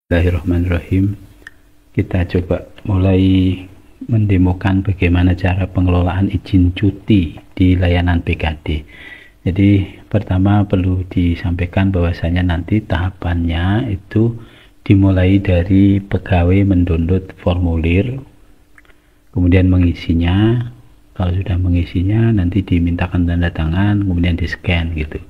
Bismillahirrahmanirrahim. Kita coba mulai mendemokan bagaimana cara pengelolaan izin cuti di layanan BKD. Jadi pertama perlu disampaikan bahwasanya nanti tahapannya itu dimulai dari pegawai mendownload formulir, kemudian mengisinya. Kalau sudah mengisinya nanti dimintakan tanda tangan, kemudian di scan gitu.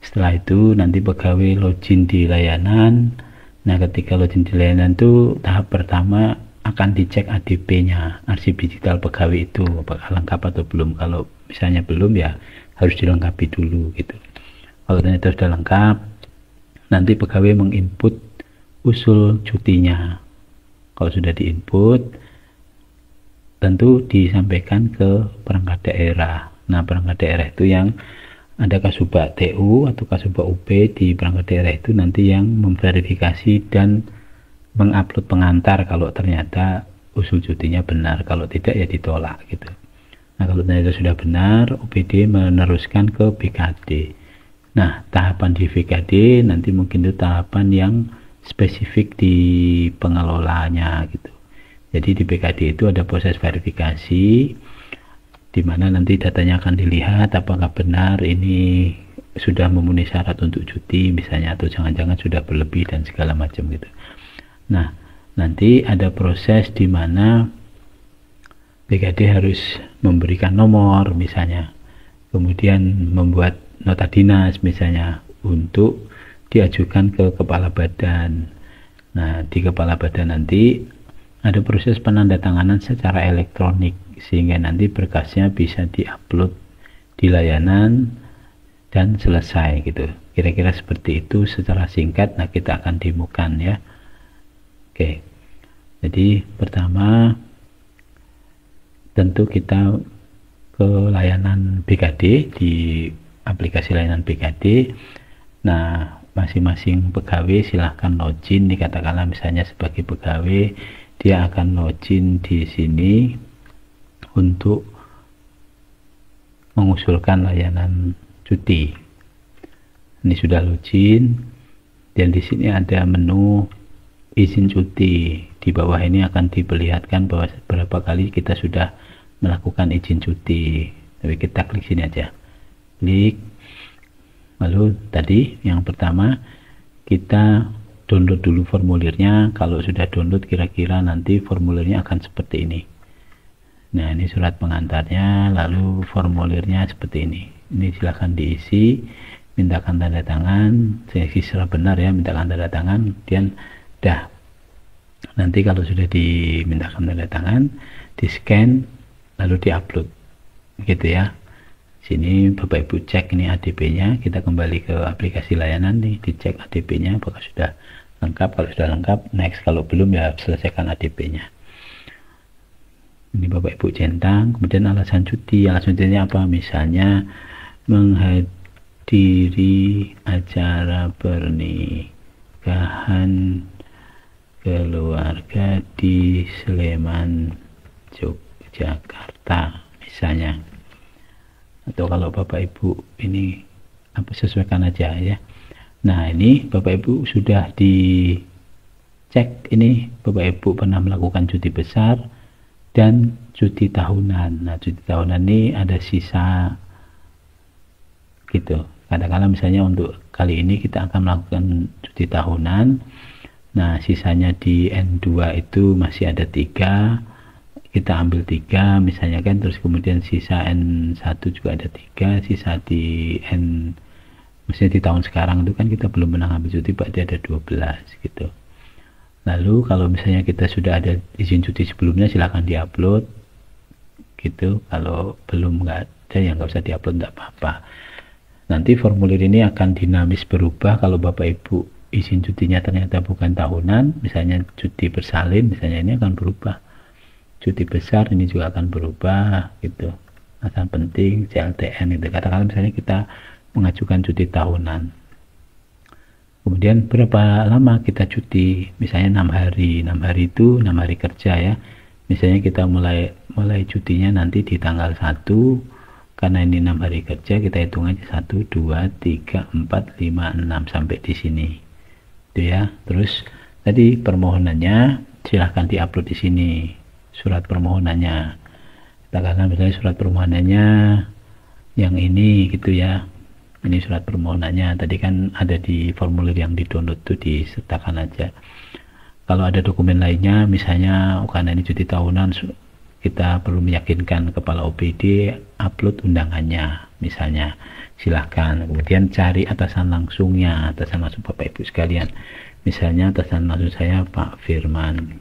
Setelah itu nanti pegawai login di layanan. Nah, ketika login di layanan itu tahap pertama akan dicek ADP-nya, arsip digital pegawai itu apakah lengkap atau belum. Kalau misalnya belum, ya harus dilengkapi dulu gitu. Kalau ternyata sudah lengkap, nanti pegawai menginput usul cutinya. Kalau sudah diinput, tentu disampaikan ke perangkat daerah. Nah, perangkat daerah itu yang ada Kasubag TU atau Kasubag UP di perangkat daerah itu nanti yang memverifikasi dan mengupload pengantar kalau ternyata usul cutinya benar, kalau tidak ya ditolak gitu. Nah, kalau ternyata sudah benar, OPD meneruskan ke BKD. Nah, tahapan di BKD nanti mungkin itu tahapan yang spesifik di pengelolanya gitu. Jadi di BKD itu ada proses verifikasi di mana nanti datanya akan dilihat apakah benar ini sudah memenuhi syarat untuk cuti misalnya, atau jangan-jangan sudah berlebih dan segala macam gitu. Nah, nanti ada proses di mana BKD harus memberikan nomor misalnya, kemudian membuat nota dinas misalnya untuk diajukan ke kepala badan. Nah, di kepala badan nanti ada proses penandatanganan secara elektronik sehingga nanti berkasnya bisa diupload di layanan dan selesai gitu. Kira-kira seperti itu secara singkat. Nah, kita akan demokan ya. Oke. Jadi pertama tentu kita ke layanan BKD, di aplikasi layanan BKD. Nah, masing-masing pegawai silahkan login. Dikatakanlah misalnya sebagai pegawai dia akan login di sini untuk mengusulkan layanan cuti. Ini sudah login dan di sini ada menu izin cuti. Di bawah ini akan diperlihatkan bahwa berapa kali kita sudah melakukan izin cuti. Tapi kita klik sini aja. Klik. Lalu tadi yang pertama kita download dulu formulirnya. Kalau sudah download kira-kira nanti formulirnya akan seperti ini. Nah, ini surat pengantarnya, lalu formulirnya seperti ini. Ini silahkan diisi, mintakan tanda tangan, seleksi secara benar ya, mintakan tanda tangan, kemudian dah. Nanti kalau sudah dimintakan tanda tangan, di scan, lalu diupload, gitu ya. Sini Bapak Ibu cek ini ADP-nya, kita kembali ke aplikasi layanan nih, dicek ADP-nya apakah sudah lengkap. Kalau sudah lengkap, next. Kalau belum ya selesaikan ADP-nya. Ini Bapak Ibu centang. Kemudian alasan cuti. Alasan cutinya apa? Misalnya menghadiri acara pernikahan keluarga di Sleman, Yogyakarta misalnya. Atau kalau Bapak Ibu ini apa, sesuaikan aja ya. Nah, ini Bapak Ibu sudah dicek, ini Bapak Ibu pernah melakukan cuti besar dan cuti tahunan. Nah, cuti tahunan ini ada sisa gitu. Katakanlah misalnya untuk kali ini kita akan melakukan cuti tahunan. Nah, sisanya di N2 itu masih ada 3. Kita ambil 3 misalnya kan, terus kemudian sisa N1 juga ada 3, sisa di maksudnya di tahun sekarang itu kan kita belum pernah ambil cuti, berarti ada 12 gitu. Lalu kalau misalnya kita sudah ada izin cuti sebelumnya, silahkan diupload gitu. Kalau belum nggak ada ya nggak usah diupload, nggak apa-apa. Nanti formulir ini akan dinamis berubah. Kalau Bapak Ibu izin cutinya ternyata bukan tahunan, misalnya cuti bersalin misalnya, ini akan berubah. Cuti besar ini juga akan berubah gitu. Alasan penting CLTN itu. Katakanlah misalnya kita mengajukan cuti tahunan. Kemudian berapa lama kita cuti? Misalnya 6 hari. 6 hari itu 6 hari kerja ya. Misalnya kita mulai cutinya nanti di tanggal 1. Karena ini 6 hari kerja, kita hitung aja 1, 2, 3, 4, 5, 6 sampai di sini. Itu ya. Terus Tadi permohonannya silahkan diupload di sini, surat permohonannya. Katakanlah misalnya surat permohonannya yang ini gitu ya. Ini surat permohonannya. Tadi kan ada di formulir yang di-download tuh, disertakan aja. Kalau ada dokumen lainnya, misalnya karena ini cuti tahunan, kita perlu meyakinkan kepala OPD upload undangannya, misalnya silahkan. Kemudian cari atasan langsungnya, atasan langsung Bapak Ibu sekalian. Misalnya atasan langsung saya Pak Firman,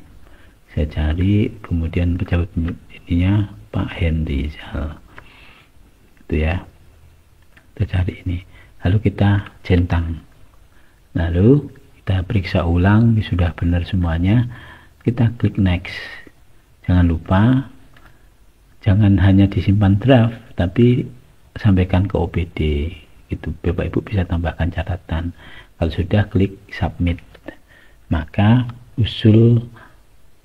saya cari, kemudian pejabat ininya Pak Henry Zal, itu ya, kita cari ini, lalu kita centang, lalu kita periksa ulang, sudah benar semuanya, kita klik next. Jangan lupa, jangan hanya disimpan draft, tapi sampaikan ke OPD itu. Bapak Ibu bisa tambahkan catatan. Kalau sudah, klik submit, maka usul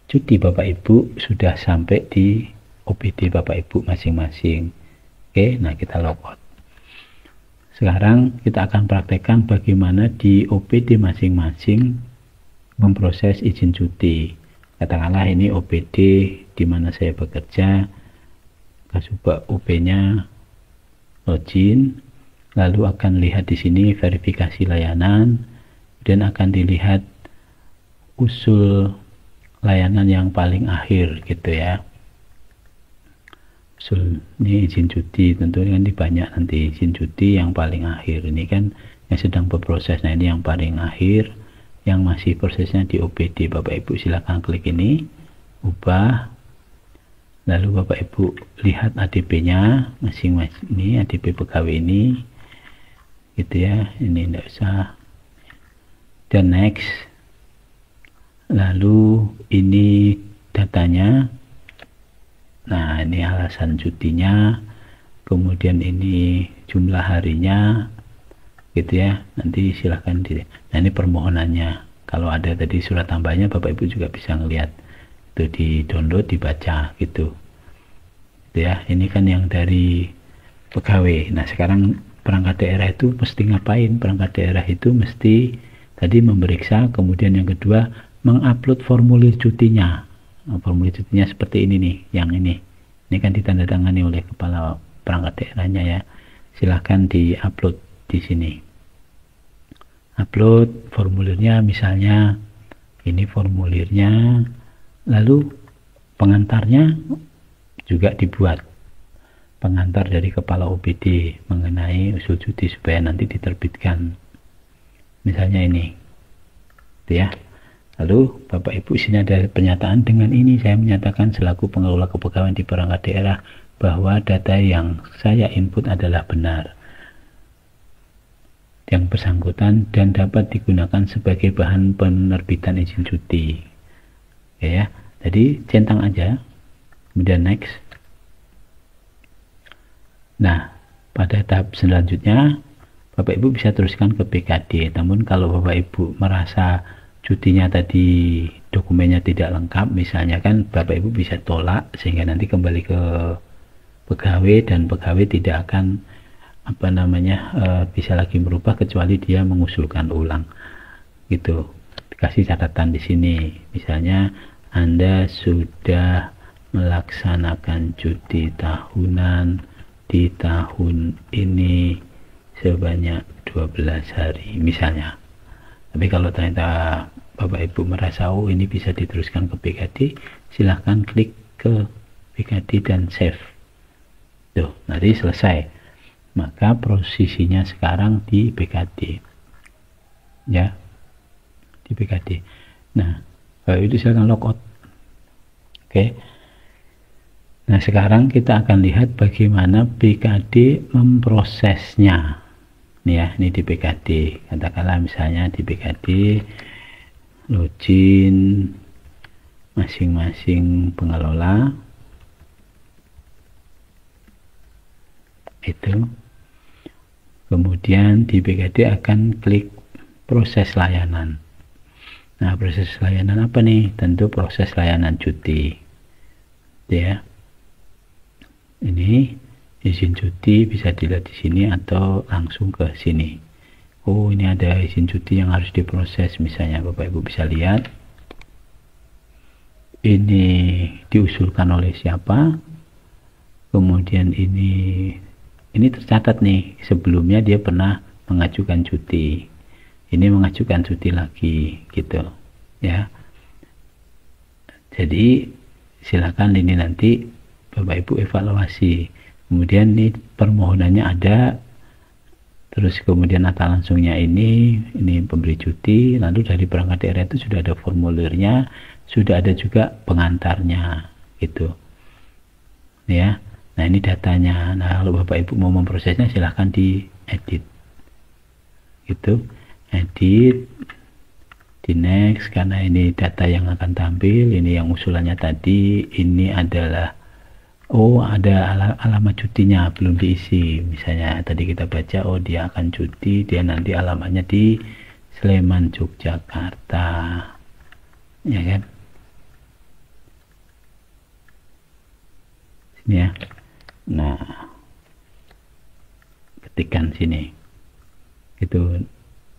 cuti Bapak Ibu sudah sampai di OPD Bapak Ibu masing-masing. Oke, nah kita logout. Sekarang kita akan praktekkan bagaimana di OPD masing-masing memproses izin cuti. Katakanlah ini OPD di mana saya bekerja, coba OP-nya login, lalu akan lihat di sini verifikasi layanan, dan akan dilihat usul layanan yang paling akhir gitu ya. Usul ini izin cuti, tentunya kan banyak nanti izin cuti yang paling akhir ini kan yang sedang berproses. Nah ini yang paling akhir, yang masih prosesnya di OPD. Bapak Ibu silakan klik ini, ubah, lalu Bapak Ibu lihat ADP nya masing-masing, ini ADP pegawai ini gitu ya, ini tidak usah, dan next. Lalu ini datanya, nah ini alasan cutinya, kemudian ini jumlah harinya gitu ya, nanti silahkan nah ini permohonannya. Kalau ada tadi surat tambahnya, Bapak Ibu juga bisa ngelihat itu, di download, dibaca gitu ya. Ini kan yang dari pegawai. Nah sekarang perangkat daerah itu mesti ngapain? Perangkat daerah itu mesti tadi memeriksa, kemudian yang kedua mengupload formulir cutinya. Nah, formulir cutinya seperti ini nih, yang ini kan ditandatangani oleh kepala perangkat daerahnya ya. Silahkan diupload di sini. Upload formulirnya, misalnya ini formulirnya, lalu pengantarnya juga dibuat, pengantar dari kepala OPD mengenai usul cuti supaya nanti diterbitkan, misalnya ini gitu ya. Lalu Bapak Ibu sini ada pernyataan, dengan ini saya menyatakan selaku pengelola kepegawaian di perangkat daerah bahwa data yang saya input adalah benar, yang bersangkutan, dan dapat digunakan sebagai bahan penerbitan izin cuti. Ya, jadi centang aja, kemudian next. Nah pada tahap selanjutnya Bapak Ibu bisa teruskan ke PKD. Namun kalau Bapak Ibu merasa cutinya tadi dokumennya tidak lengkap, misalnya kan Bapak Ibu bisa tolak sehingga nanti kembali ke pegawai, dan pegawai tidak akan bisa lagi merubah kecuali dia mengusulkan ulang gitu. Dikasih catatan di sini, misalnya Anda sudah melaksanakan cuti tahunan di tahun ini sebanyak 12 hari misalnya. Tapi kalau ternyata Bapak Ibu merasa ini bisa diteruskan ke PKD, silahkan klik ke PKD dan save. Tuh, nanti selesai. Maka posisinya sekarang di PKD. Ya, di PKD. Nah, itu silahkan logout. Oke. Nah, sekarang kita akan lihat bagaimana PKD memprosesnya. Nih ya, ini di PKD. Katakanlah misalnya di PKD login masing-masing pengelola itu, kemudian di PKD akan klik proses layanan. Nah proses layanan apa nih? Tentu proses layanan cuti ya. Ini izin cuti bisa dilihat di sini atau langsung ke sini. oh ini ada izin cuti yang harus diproses, misalnya Bapak Ibu bisa lihat ini diusulkan oleh siapa, kemudian ini tercatat nih sebelumnya dia pernah mengajukan cuti, ini mengajukan cuti lagi gitu ya. Jadi silakan ini nanti Bapak Ibu evaluasi, kemudian ini permohonannya ada, terus kemudian nata langsungnya ini pemberi cuti, lalu dari perangkat daerah itu sudah ada formulirnya, sudah ada juga pengantarnya gitu ya. Nah ini datanya. Nah kalau Bapak Ibu mau memprosesnya silahkan diedit gitu, edit di next, karena ini data yang akan tampil, ini yang usulannya tadi, ini adalah oh ada alamat cutinya belum diisi, misalnya tadi kita baca oh dia akan cuti, dia nanti alamatnya di Sleman Yogyakarta ya kan, sini ya. Nah ketikkan sini itu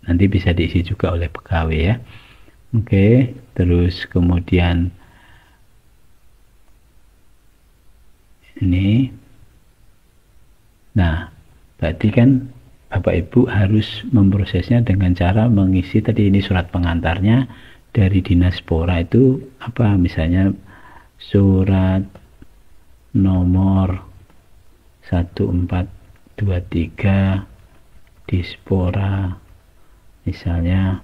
nanti bisa diisi juga oleh pegawai ya. Oke, terus kemudian ini, nah berarti kan Bapak Ibu harus memprosesnya dengan cara mengisi tadi ini surat pengantarnya dari Dinas Pora itu apa, misalnya surat nomor 1423 Dispora misalnya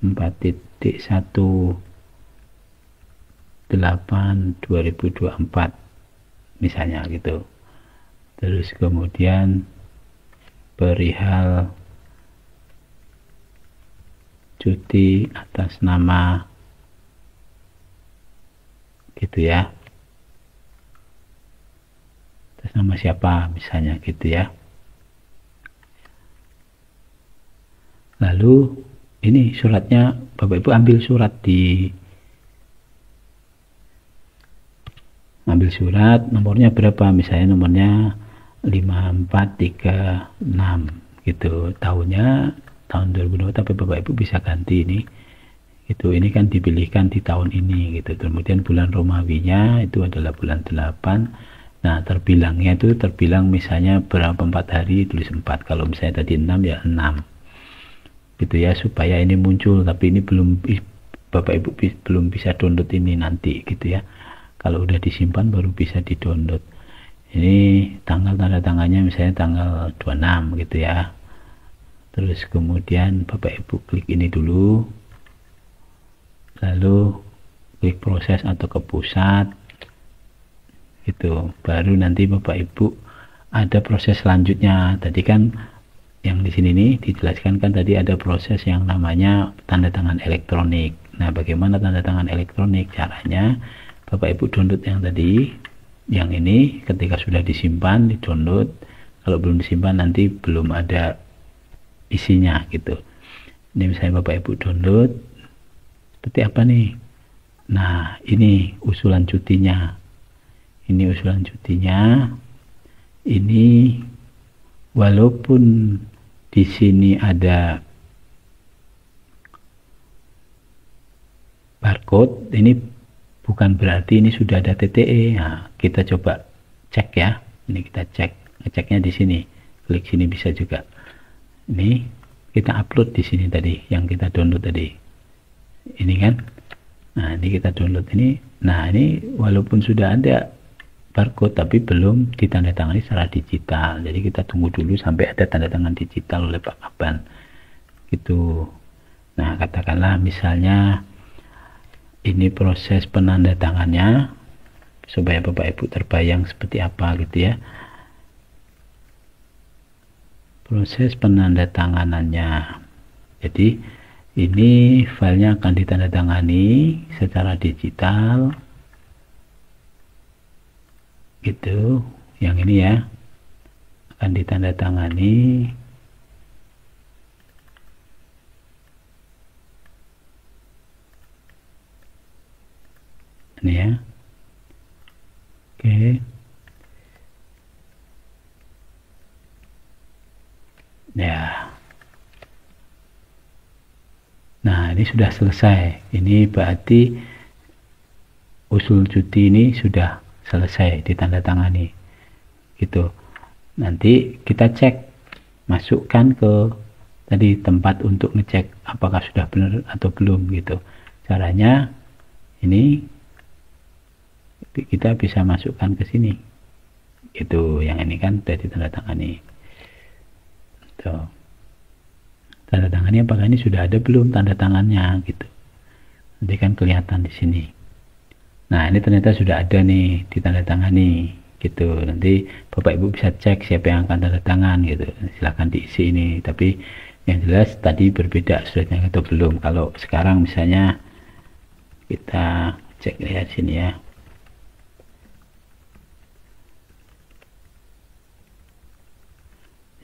4.18/2024 misalnya gitu. Terus kemudian perihal cuti atas nama gitu ya, atas nama siapa misalnya gitu ya. Lalu ini suratnya Bapak Ibu ambil surat ambil surat, nomornya berapa, misalnya nomornya 5436 gitu, tahunnya tahun 2020, tapi Bapak Ibu bisa ganti ini gitu, ini kan dipilihkan di tahun ini gitu. Kemudian bulan Romawinya itu adalah bulan 8. Nah terbilangnya itu terbilang misalnya berapa 4 hari, tulis 4, kalau misalnya tadi 6 ya 6 gitu ya, supaya ini muncul. Tapi ini belum, Bapak Ibu belum bisa download ini nanti gitu ya, kalau udah disimpan baru bisa di download. Ini tanggal tanda tangannya misalnya tanggal 26 gitu ya. Terus kemudian Bapak Ibu klik ini dulu, lalu klik proses atau ke pusat gitu, baru nanti Bapak Ibu ada proses selanjutnya. Tadi kan yang di sini nih dijelaskan kan tadi ada proses yang namanya tanda tangan elektronik. Nah bagaimana tanda tangan elektronik caranya, Bapak Ibu download yang tadi, yang ini ketika sudah disimpan di download, kalau belum disimpan nanti belum ada isinya gitu. Ini misalnya Bapak Ibu download seperti apa nih, nah ini usulan cutinya, ini usulan cutinya. Ini walaupun di sini ada barcode, ini bukan berarti ini sudah ada TTE. Nah, kita coba cek ya. Ini kita cek, ngeceknya di sini. Klik sini bisa juga. Ini kita upload di sini tadi, yang kita download tadi. Ini kan. Nah, ini kita download ini. Nah, ini walaupun sudah ada barcode tapi belum ditandatangani secara digital. Jadi kita tunggu dulu sampai ada tanda tangan digital oleh Pak Kaban. Gitu. Nah, katakanlah misalnya ini proses penandatangannya supaya Bapak Ibu terbayang seperti apa gitu ya. Proses penandatanganannya. Jadi ini filenya akan ditandatangani secara digital gitu. Yang ini ya akan ditandatangani ini ya. Oke. Ya. sudah selesai. Ini berarti usul cuti ini sudah selesai ditandatangani gitu. Nanti kita cek, masukkan ke tadi tempat untuk ngecek apakah sudah benar atau belum gitu. Caranya ini kita bisa masukkan ke sini itu, yang ini kan sudah ditandatangani tuh, tanda tangannya apakah ini sudah ada belum tanda tangannya gitu, nanti kan kelihatan di sini. Nah ini ternyata sudah ada nih ditandatangani gitu, nanti Bapak Ibu bisa cek siapa yang akan tanda tangan gitu, silahkan diisi ini. Tapi yang jelas tadi berbeda suratnya atau belum. Kalau sekarang misalnya kita cek lihat sini ya,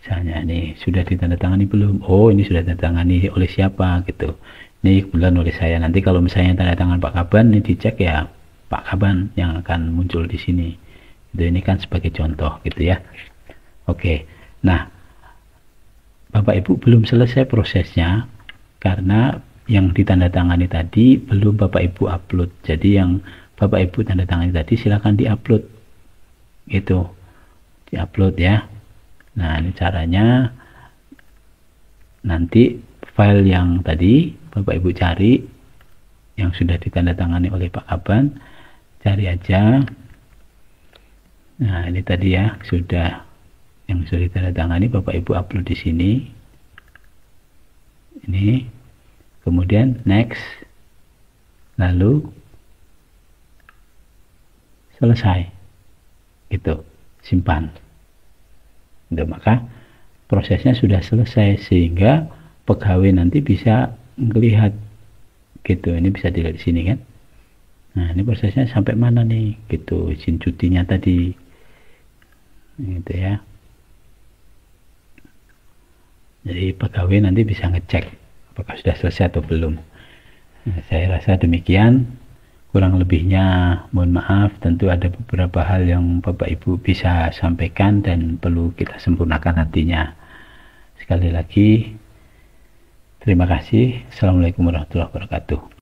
misalnya ini sudah ditandatangani belum, oh ini sudah ditandatangani oleh siapa gitu, ini kebetulan oleh saya. Nanti kalau misalnya tanda tangan Pak Kaban, ini dicek ya Pak Kaban yang akan muncul di sini gitu. Ini kan sebagai contoh gitu ya. Oke, nah Bapak Ibu belum selesai prosesnya karena yang ditandatangani tadi belum Bapak Ibu upload. Jadi yang Bapak Ibu tandatangani tadi silakan diupload itu, diupload ya. Nah ini caranya, nanti file yang tadi Bapak Ibu cari yang sudah ditandatangani oleh Pak Kaban, cari aja. Nah ini tadi ya, sudah yang sudah ditandatangani Bapak Ibu upload di sini. Ini kemudian next, lalu selesai gitu, simpan. Nah, maka prosesnya sudah selesai sehingga pegawai nanti bisa melihat gitu. Ini bisa dilihat di sini kan. Nah ini prosesnya sampai mana nih gitu, izin cutinya tadi gitu ya. Jadi pegawai nanti bisa ngecek apakah sudah selesai atau belum. Nah, saya rasa demikian, kurang lebihnya mohon maaf. Tentu ada beberapa hal yang Bapak Ibu bisa sampaikan dan perlu kita sempurnakan nantinya. Sekali lagi terima kasih. Assalamualaikum warahmatullahi wabarakatuh.